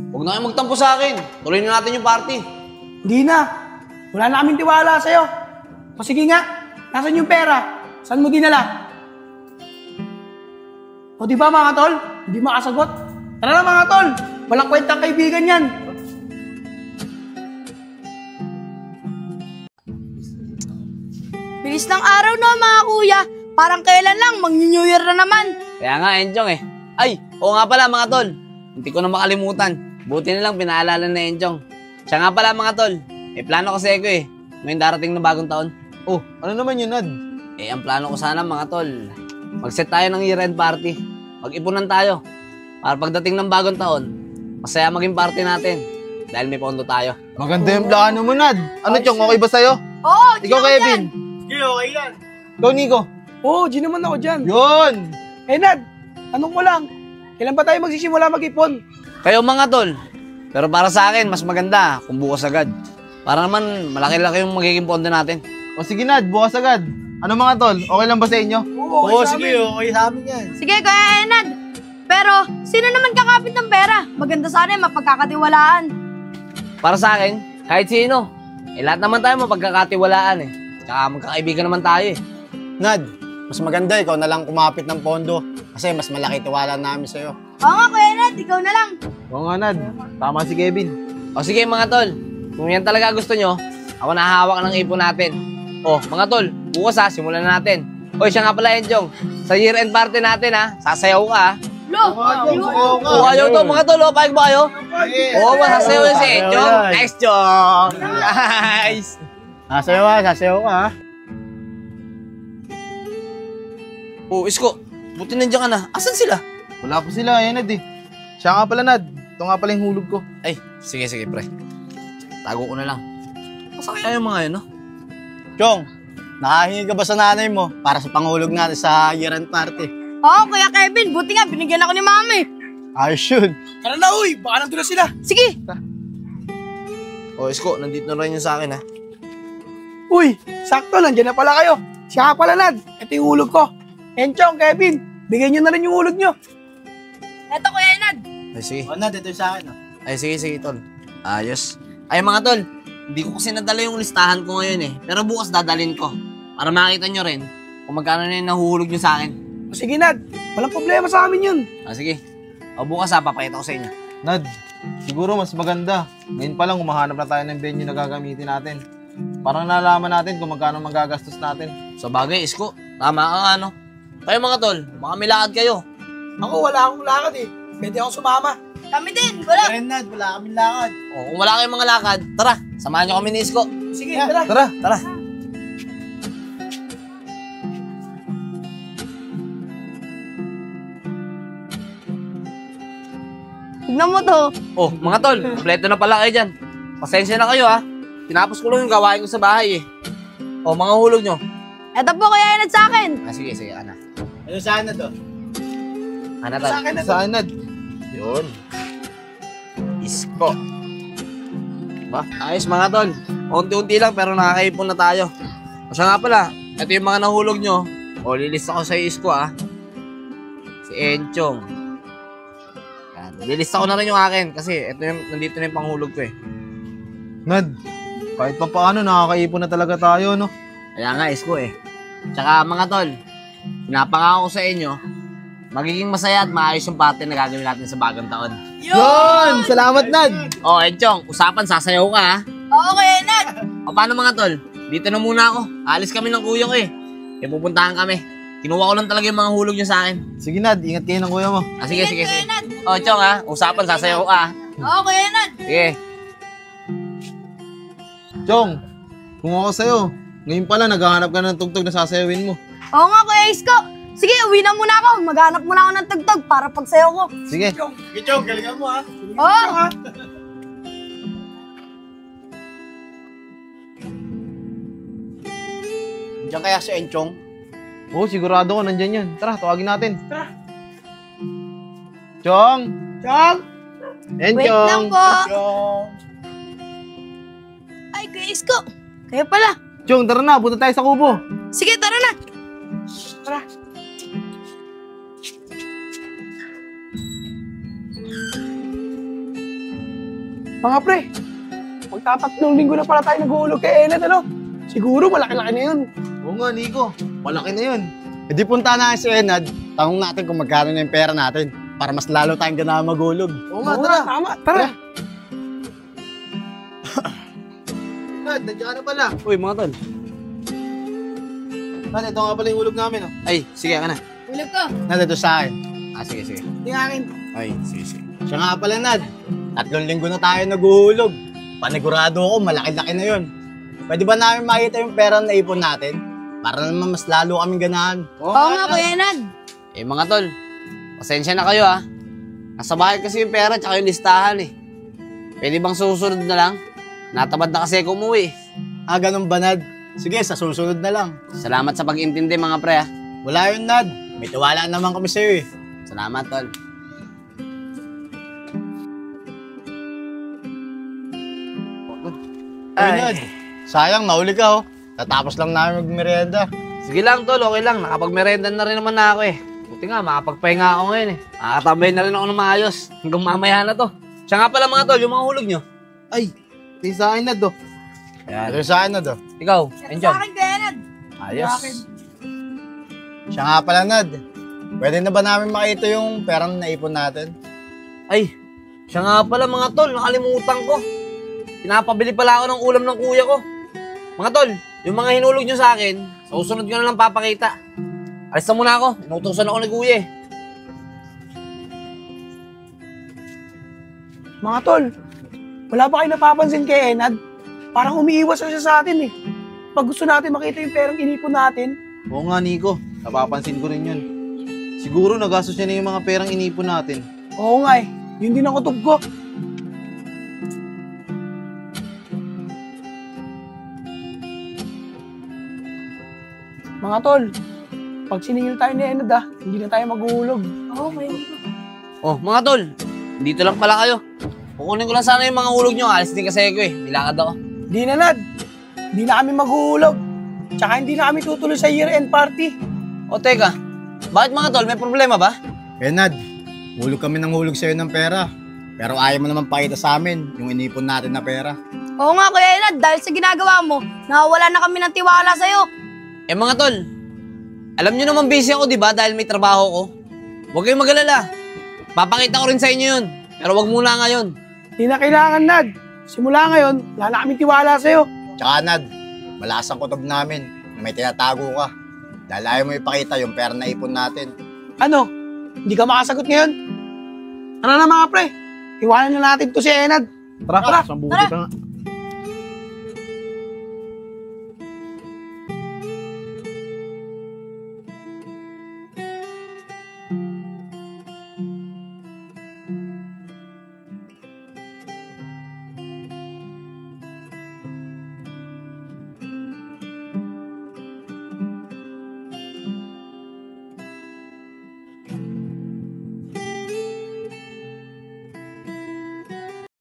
Huwag na kayo magtampo sa akin. Tuloy na natin yung party. Hindi na. Wala na kaming tiwala sa'yo. O sige nga, nasan yung pera? Saan mo dinala? O di ba mga tol? Hindi makasagot. Tara na mga tol. Walang kwentang kaibigan yan. Bilis ng araw no mga kuya. Parang kailan lang, mag-New Year na naman. Kaya nga, Enchong eh. Ay, oo nga pala mga tol. Hindi ko na makalimutan. Buti na lang pinaalala na Enchong. Siya nga pala mga tol. May plano kasi ako eh. Ngayong darating na bagong taon. Oh, ano naman yun, Nad? Eh, ang plano ko sana mga tol, mag-set tayo ng year-end party. Mag-ipunan tayo. Para pagdating ng bagong taon, masaya maging party natin. Dahil may pondo tayo. Maganda yung plano mo, Nad. Ano, Chong? Okay ba sa'yo? Oo, Ikaw, Kevin? Sige, okay yan. Ikaw, Nico? Oo, G naman ako dyan. Yun! Eh Nad, tanong ko lang. Kailan ba tayo magsisimula mag-ipon? Kayo mga tol. Pero para sa akin, mas maganda kung bukas agad. Para naman, malaki-laki yung magiging pondo natin. O sige, Nad, bukas agad. Ano mga tol? Okay lang ba sa inyo? Oo, sige, okay sa amin yan. Sige, Kuya Enad. Pero, sino naman kakapit ng pera? Maganda sana yung mapagkakatiwalaan. Para sa akin, kahit sino. Eh, lahat naman tayo mapagkakatiwalaan eh. Tsaka magkakaibigan naman tayo eh. Nad, mas maganda ikaw na lang kumapit ng pondo kasi mas malaki tiwala namin sa'yo. Oo nga, Kuya Enad, ikaw na lang. Oo nga, Nad. Tama si Kevin. O sige mga tol, kung yan talaga gusto nyo, ako nahahawak ng ipon natin. O mga tol, bukas simulan na natin. O siya nga pala Enchong, sa year-end party natin sasayaw ka Lo, O ayaw to mga tol, payag ba kayo? Oo, masasayaw yun si Enchong. Nice, Chong! Nice! Sasayaw ka ha. O Isko, buti nandiyan ka na. Asan sila? Wala po sila, Nad eh. Siya nga pala, Nad. Ito nga pala yung hulog ko. Ay, sige pre. Tago ko na lang. Masa kaya yung mga yun, no? Chong, nakahingi ka ba sa nanay mo para sa panghulog natin sa year-end party? Oo, Kuya Kevin, buti nga, binigyan ako ni Mami. Ayos yun. Tara na, uy. Baka nandun na sila. Sige. O Isko, nandito na rin yung sa akin, ha? Uy, sakto, nandiyan na pala kayo. Siya ka pala, Nad. Ito yung hulog ko. Enchong, Kevin, bigyan nyo na rin yung hulog nyo. Eto, Kuya Enad. Ay, sige. O Nad, ito yung sa akin. Ay, sige, tol. Ayos. Ay, mga tol, hindi ko kasi nadala yung listahan ko ngayon eh. Pero bukas dadalhin ko. Para makita nyo rin kung magkano na yung nahuhulog nyo sa akin. O sige, Nad. Walang problema sa amin yun. Sige. O bukas papakita ko sa inyo. Nad, siguro mas maganda. Ngayon pa lang humahanap na tayo ng venue na gagamitin natin. Parang nalaman natin kung magkano magagastos natin. Sa bagay, Isko, tama ka nga, no? Kayo mga tol, baka may lakad kayo. Ako, wala akong lakad eh. Pwede akong sumama. Kami din, wala. Nad, wala kaming lakad. O kung wala kayong mga lakad, tara, samahan nyo kami ni Isko. Sige, tara. Tara. Tignan mo to. Oh, mga tol, kompleto na pala kayo dyan. Pasensya na kayo ha. Tinapos ko lang yung gawain ko sa bahay eh. O, mga hulog nyo. Eto po, Kuya Enad sa akin. Sige, Ana. Ano sa akin na to? Ana, tol. Sa akin na to. Saan, Nad? Yun. Isko. Ba, ayos mga tol. Unti-unti lang pero nakakaipon na tayo. O siya nga pala, ito yung mga nahulog nyo. O, lilista ko sa Isko Si Enchong. Yan. Lilista ko na rin yung akin kasi ito yung, nandito na yung panghulog ko eh. Nad, kahit pa paano nakakaipon na talaga tayo, no? Kaya nga, Isko eh. Tsaka mga tol, pinapangako ko sa inyo, magiging masaya at maayos yung party na gagawin natin sa bagong taon. Yun! Salamat, Nad! O, Enchong, usapan, sasayaw ka ha. Oo, Kuya Enad. O paano mga tol? Dito na muna ako. Alis kami ng kuya ko eh. Kaya pupuntahan kami. Kinuha ko lang talaga yung mga hulog niya sa akin. Sige, Nad. Ingat kayo ng kuya mo. Sige. Kuya Enad. O, Chong ha. Usapan, sasayaw ka ha. Oo, Kuya Enad. Sige. Chong, kung ako sa'yo, ngayon pala naghahanap ka ng tugtog na sasayawin mo. Oo nga, Kuya Isko. Sige, uwi na muna ako. Maghanap muna ako ng tugtog para pagsayaw ko. Sige. Sige, Chong, galingan mo ha. Oo. Diyan kaya si Enchong? Oo, sigurado ko nandyan yan. Tara, tawagin natin. Tara. Chong! Chong! Wait lang po. Chong! Ay, Kuya Isko. Kaya pala. Chong, tara na. Punta tayo sa kubo. Sige, tara na. Tara. Mga pre, magtatatlong linggo na pala tayo nag-uulog kay Enad, ano? Siguro malaki-laki na yun. Oo nga, Nico. Malaki na yun. E di punta na si Enad, tanong natin kung magkano na yung pera natin para mas lalo tayong ganahan maghulog. Oo nga, Oo tara. nga, tama, tara. Nad, nandiyan ka na pala. Uy, mga tol. Nad, ito nga pala yung hulog namin, oh. Ay, sige ka na. Ulog ko. Nad, ito sa akin. Sige, sige. Hindi nga akin. Ay, sige, sige. Siya nga pala, Nad. 3 linggo na tayo naguhulog. Panigurado ako, malaki-laki na yun. Pwede ba namin makita yung pera na naipon natin? Para naman mas lalo kaming ganahan. Oo nga, Kuya Enad. Eh, mga tol. Pasensya na kayo, ah. Nasa bahay kasi yung pera tsaka yung listahan, eh. Pwede bang susunod na lang? Natamad na kasi ako umuwi. Ah, ganun ba, Nad? Sige, sa susunod na lang. Salamat sa pag-intindi, mga pre, ah. Wala yun, Nad. May tiwala naman kami sa'yo eh. Salamat, tol. Uy, Nad. Sayang, nauli ka oh. Tatapos lang namin magmerienda. Sige lang, tol. Okay lang. Nakapagmerenda na rin naman na ako, eh. Buti nga, makapagpahinga ako ngayon, eh. Makakatambay na rin ako ng maayos. Hanggang mamaya na to. Siya nga pala, mga tol, yung mga hulog nyo. Ay, ito sa akin, Nad, oh. Ayan. Ito sa akin, Nad oh. Ikaw, Sa Enchong. akin, Kuya Enad. Ayos. Siya nga pala, Nad. Pwede na ba namin makita yung perang naipon natin? Ay, siya nga pala, mga tol. Nakalimutan ko. Pinapabili pala ako ng ulam ng kuya ko. Mga tol, yung mga hinulog nyo sa akin, sa usunod ko na lang papakita. Alis na muna ako. Inutusan ako ni kuya, eh. Mga tol, wala ba kayo napapansin kay Enad? Parang umiiwas na siya sa atin eh. Pag gusto natin makita yung perang inipon natin, Oo nga, Nico. Napapansin ko rin yun. Siguro nagastos niya na yung mga perang inipon natin. oo nga eh, yun din ang kutob ko. Mga tol, pag siningil tayo ni Enad hindi na tayo maghuhulog. Oo, Kuya Enad. Oh, mga tol. Dito lang pala kayo. Kukunin ko lang sana yung mga hulog nyo. Alis din kasi ako, eh. Nilakad ako. Di na, Nad. Di na kami maghuhulog. Tsaka hindi na kami tutuloy sa year-end party. O, teka. Bakit, mga tol? May problema ba? Eh, Nad, hulog kami ng hulog sa'yo ng pera. Pero ayaw mo naman pakita sa amin yung inipon natin na pera. Oo nga, Kuya Enad. Dahil sa ginagawa mo, nawawala na kami ng tiwala sa'yo. Eh, mga tol. Alam nyo naman busy ako, di ba? Dahil may trabaho ko. Huwag kayong mag-alala. Papakita ko rin sa inyo yun. Pero wag muna ngayon. Di na kailangan, Nad. Simula ngayon, wala na kami tiwala sa'yo. Tsaka, Nad, malakas ang kutob namin na may tinatago ka. Dahil ayaw mo ipakita yung pera na ipon natin. Ano? Hindi ka makasagot ngayon? Ano na mga pre? Iwanan na natin to si Enad. Tara, Tara, sambuti tara. ka nga.